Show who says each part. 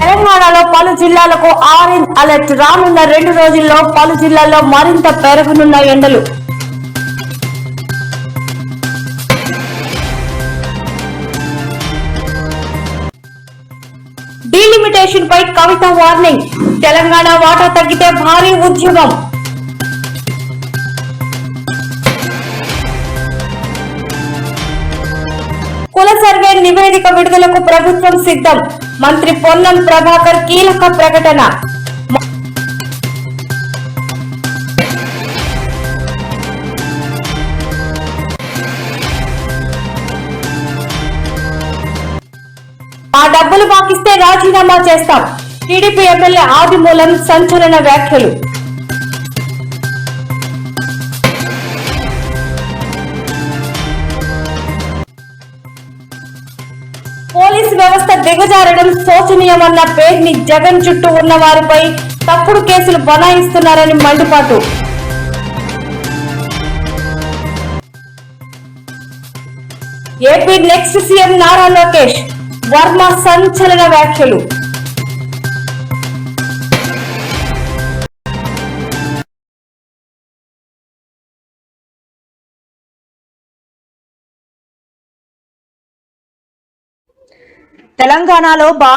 Speaker 1: తెలంగాణలో పలు జిల్లాలకు ఆరెంజ్ అలర్ట్. రానున్న 2 రోజుల్లో పలు జిల్లాల్లో మరింత పెరగనున్న ఎండలు. డీలిమిటేషన్ పై కవిత వార్నింగ్. తెలంగాణ వాటా తగ్గితే భారీ ఉద్యమం. కుల సర్వే నివేదిక విడుదలకు ప్రభుత్వం సిద్ధం. మంత్రి పొన్నం ప్రభాకర్ కీలక ప్రకటన. ఆ డబ్బులు మాకిస్తే రాజీనామా చేస్తాం. టీడీపీ ఎమ్మెల్యే ఆదిమూలం సంచలన వ్యాఖ్యలు. పోలీసు వ్యవస్థ దిగజారడం శోచనీయమన్న పేర్ని జగన్ చుట్టూ ఉన్న వారిపై తప్పుడు కేసులు బనాయిస్తున్నారని మండిపాటు. AP next CM Nara Lokesh, Varma సంచలన వ్యాఖ్యలు.
Speaker 2: తెలంగాణలో